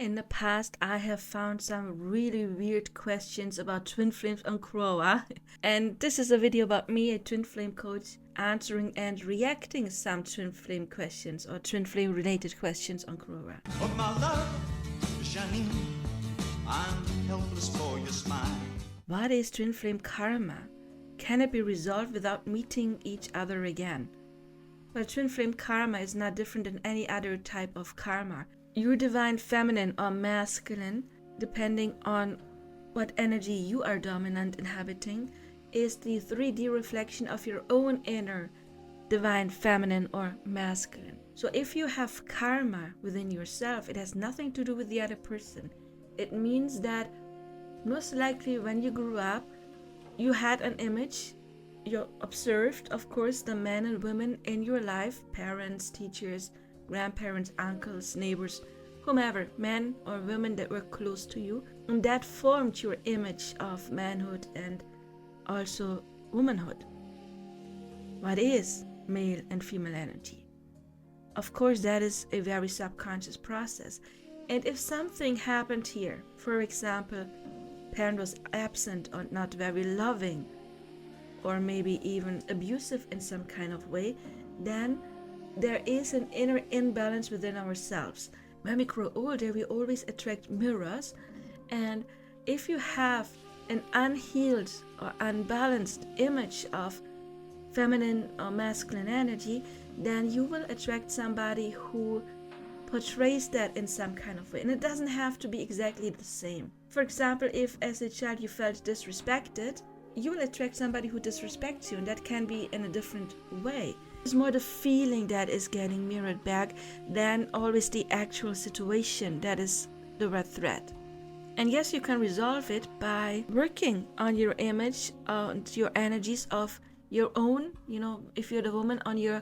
In the past, I have found some really weird questions about twin flames on Quora. And this is a video about me, a twin flame coach, answering and reacting some twin flame questions or twin flame related questions on Quora. Oh, my love, Janine, I'm helpless for your smile. What is twin flame karma? Can it be resolved without meeting each other again? Well, twin flame karma is not different than any other type of karma. Your divine feminine or masculine, depending on what energy you are dominant inhabiting, is the 3D reflection of your own inner divine feminine or masculine. So if you have karma within yourself, it has nothing to do with the other person. It means that most likely when you grew up, you had an image. You observed, of course, the men and women in your life, parents, teachers, grandparents, uncles, neighbors, whomever, men or women that were close to you, and that formed your image of manhood and also womanhood. What is male and female energy? Of course, that is a very subconscious process. And if something happened here, for example, parent was absent or not very loving, or maybe even abusive in some kind of way, then there is an inner imbalance within ourselves. When we grow older, we always attract mirrors, and if you have an unhealed or unbalanced image of feminine or masculine energy, then you will attract somebody who portrays that in some kind of way. And it doesn't have to be exactly the same. For example, if as a child you felt disrespected, you will attract somebody who disrespects you, and that can be in a different way. It's more the feeling that is getting mirrored back than always the actual situation that is the red thread. And yes, you can resolve it by working on your image, on your energies of your own, if you're the woman, on your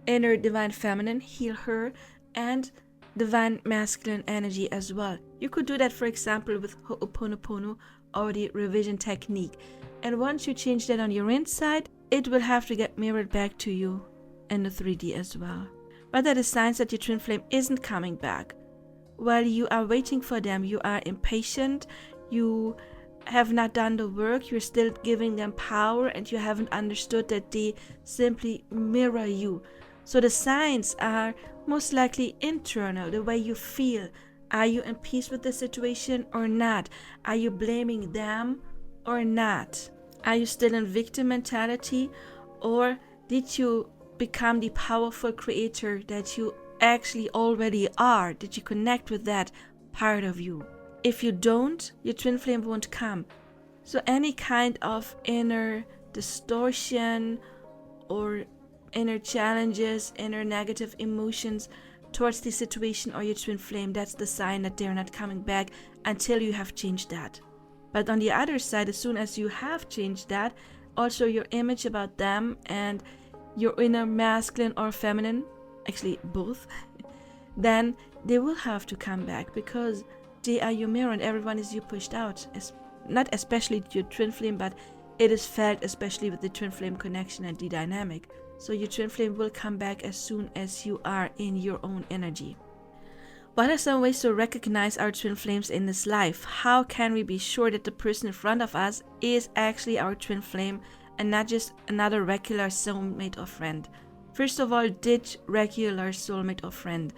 inner divine feminine, heal her, and divine masculine energy as well. You could do that, for example, with Ho'oponopono or the revision technique. And once you change that on your inside, it will have to get mirrored back to you in the 3D as well. But that is signs that your twin flame isn't coming back. While you are waiting for them, you are impatient, you have not done the work, you're still giving them power, and you haven't understood that they simply mirror you. So the signs are most likely internal, the way you feel. Are you in peace with the situation or not? Are you blaming them or not? Are you still in victim mentality, or did you become the powerful creator that you actually already are? Did you connect with that part of you? If you don't, your twin flame won't come. So any kind of inner distortion or inner challenges, inner negative emotions towards the situation or your twin flame, that's the sign that they're not coming back until you have changed that. But on the other side, as soon as you have changed that, also your image about them and your inner masculine or feminine, actually both, then they will have to come back because they are your mirror and everyone is you pushed out. Not especially your twin flame, but it is felt especially with the twin flame connection and the dynamic. So your twin flame will come back as soon as you are in your own energy. What are some ways to recognize our twin flames in this life? How can we be sure that the person in front of us is actually our twin flame and not just another regular soulmate or friend? First of all, ditch regular soulmate or friend.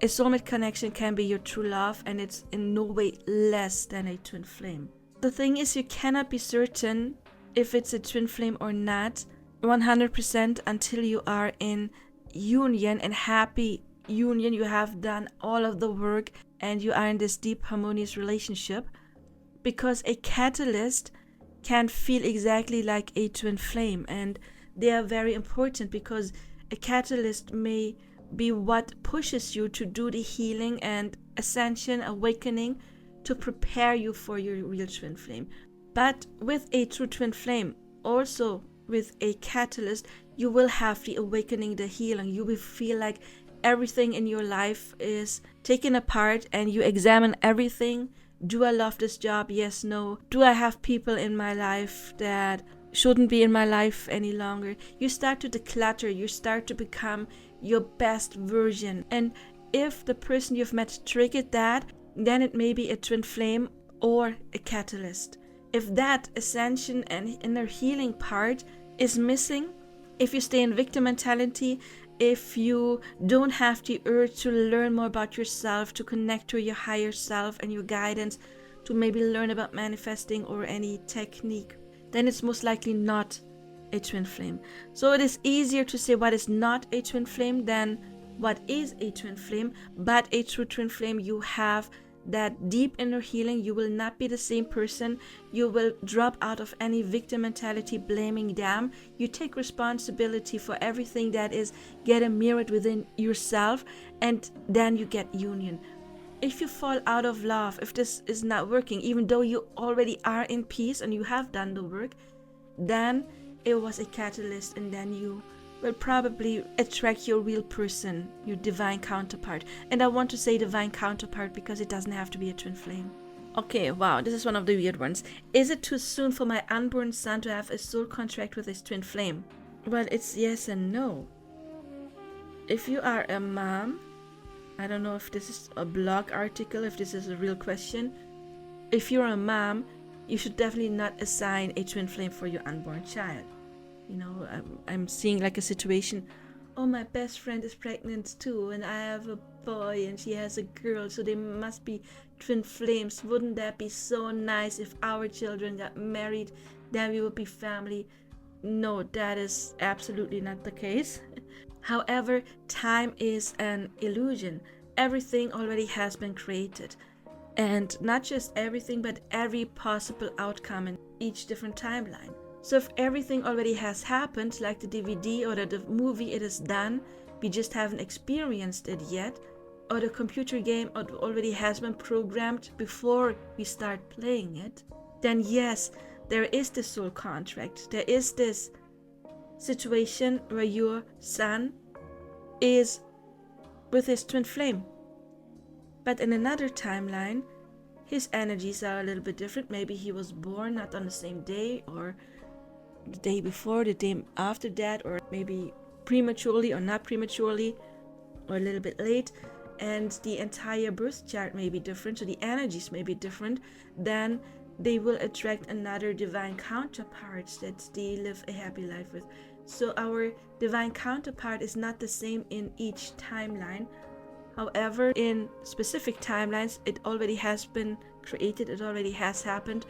A soulmate connection can be your true love, and it's in no way less than a twin flame. The thing is, you cannot be certain if it's a twin flame or not 100% until you are in union and happy union. You have done all of the work and you are in this deep harmonious relationship, because a catalyst can feel exactly like a twin flame, and they are very important because a catalyst may be what pushes you to do the healing and ascension, awakening, to prepare you for your real twin flame. But with a true twin flame, also with a catalyst, you will have the awakening, the healing. You will feel like everything in your life is taken apart and you examine everything. Do I love this job? Yes, no. Do I have people in my life that shouldn't be in my life any longer? You start to declutter. You start to become your best version. And if the person you've met triggered that, then it may be a twin flame or a catalyst. If that ascension and inner healing part is missing, if you stay in victim mentality, if you don't have the urge to learn more about yourself, to connect to your higher self and your guidance, to maybe learn about manifesting or any technique, then it's most likely not a twin flame. So it is easier to say what is not a twin flame than what is a twin flame. But a true twin flame, you have that deep inner healing. You will not be the same person. You will drop out of any victim mentality, blaming them. You take responsibility for everything that is getting mirrored within yourself, and then you get union. If you fall out of love, if this is not working, even though you already are in peace and you have done the work, then it was a catalyst, and then you will probably attract your real person, your divine counterpart. And I want to say divine counterpart because it doesn't have to be a twin flame. Okay, wow, this is one of the weird ones. Is it too soon for my unborn son to have a soul contract with his twin flame? Well, it's yes and no. If you are a mom, I don't know if this is a blog article, if this is a real question. If you're a mom, you should definitely not assign a twin flame for your unborn child. You know, I'm seeing like a situation, oh, my best friend is pregnant too, and I have a boy and she has a girl, so they must be twin flames. Wouldn't that be so nice if our children got married? Then we would be family. No, that is absolutely not the case. However, time is an illusion. Everything already has been created. And not just everything, but every possible outcome in each different timeline. So if everything already has happened, like the DVD or the movie, it is done, we just haven't experienced it yet, or the computer game already has been programmed before we start playing it, then yes, there is this soul contract. There is this situation where your son is with his twin flame. But in another timeline, his energies are a little bit different. Maybe he was born not on the same day, or the day before, the day after that, or maybe prematurely or not prematurely, or a little bit late, and the entire birth chart may be different, so the energies may be different. Then they will attract another divine counterpart that they live a happy life with. So our divine counterpart is not the same in each timeline. However, in specific timelines, it already has been created, it already has happened.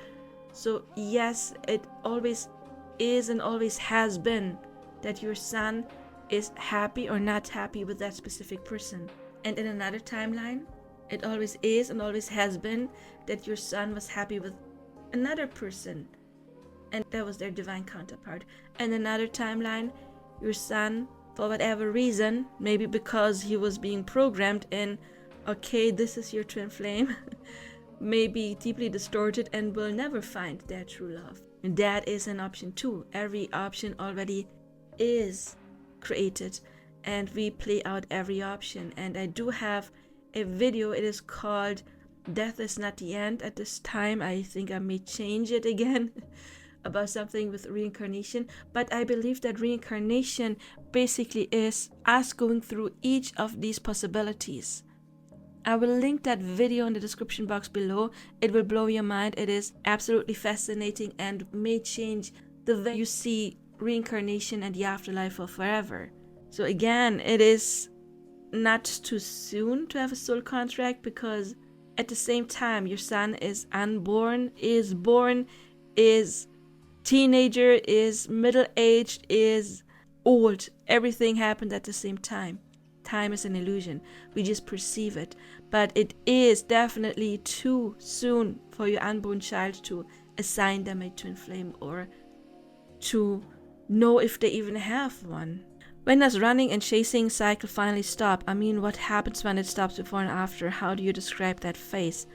So yes, it always is and always has been that your son is happy or not happy with that specific person. And in another timeline, it always is and always has been that your son was happy with another person, and that was their divine counterpart. And another timeline, your son, for whatever reason, maybe because he was being programmed in, okay, this is your twin flame, may be deeply distorted and will never find their true love. And that is an option too. Every option already is created, and we play out every option. And I do have a video, it is called Death is Not the End. At this time, I think I may change it again about something with reincarnation, but I believe that reincarnation basically is us going through each of these possibilities. I will link that video in the description box below. It will blow your mind. It is absolutely fascinating and may change the way you see reincarnation and the afterlife for forever. So again, it is not too soon to have a soul contract, because at the same time your son is unborn, is born, is teenager, is middle-aged, is old. Everything happened at the same time. Time is an illusion. We just perceive it. But it is definitely too soon for your unborn child to assign them a twin flame, or to know if they even have one. When does running and chasing cycle finally stop? I mean, what happens when it stops before and after? How do you describe that phase?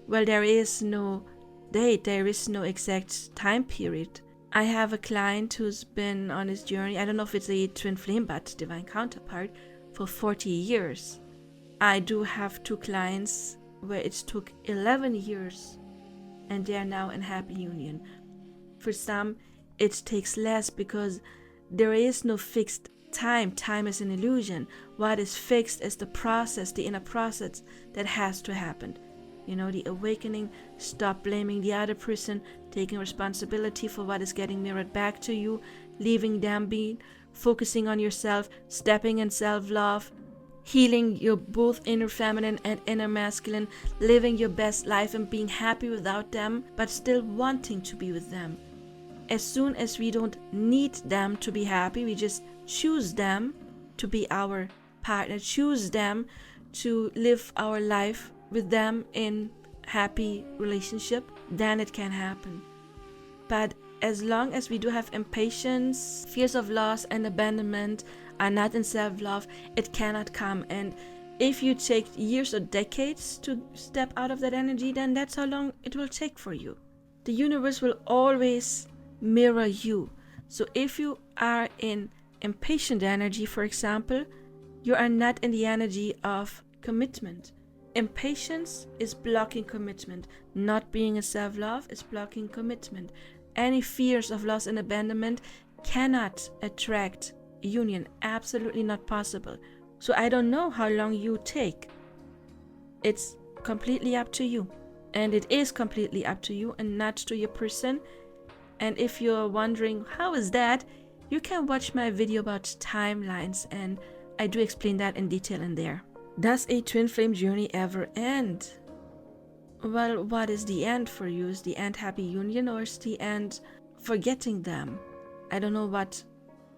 Well, there is no date. There is no exact time period. I have a client who's been on his journey, I don't know if it's a twin flame, but divine counterpart, for 40 years. I do have 2 clients where it took 11 years and they are now in happy union. For some, it takes less because there is no fixed Time is an illusion. What is fixed is the process, the inner process that has to happen. The awakening. Stop blaming the other person, taking responsibility for what is getting mirrored back to you, leaving them be, focusing on yourself, stepping in self-love, healing your both inner feminine and inner masculine, living your best life and being happy without them, but still wanting to be with them. As soon as we don't need them to be happy, we just choose them to be our partner, choose them to live our life with them in happy relationship, then it can happen. But as long as we do have impatience, fears of loss and abandonment, are not in self-love, it cannot come. And if you take years or decades to step out of that energy, then that's how long it will take for you. The universe will always mirror you. So if you are in impatient energy, for example, you are not in the energy of commitment. Impatience is blocking commitment. Not being in self-love is blocking commitment. Any fears of loss and abandonment cannot attract union. Absolutely not possible. So I don't know how long you take. It's completely up to you. And it is completely up to you and not to your person. And if you're wondering how is that, you can watch my video about timelines, and I do explain that in detail in there. Does a twin flame journey ever end? Well, what is the end for you? Is the end happy union, or is the end forgetting them? I don't know what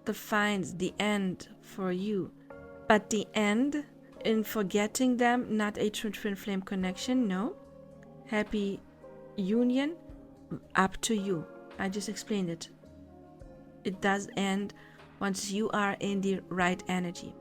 defines the end for you. But the end in forgetting them, not a twin flame connection, no. Happy union, up to you. I just explained it. It does end once you are in the right energy.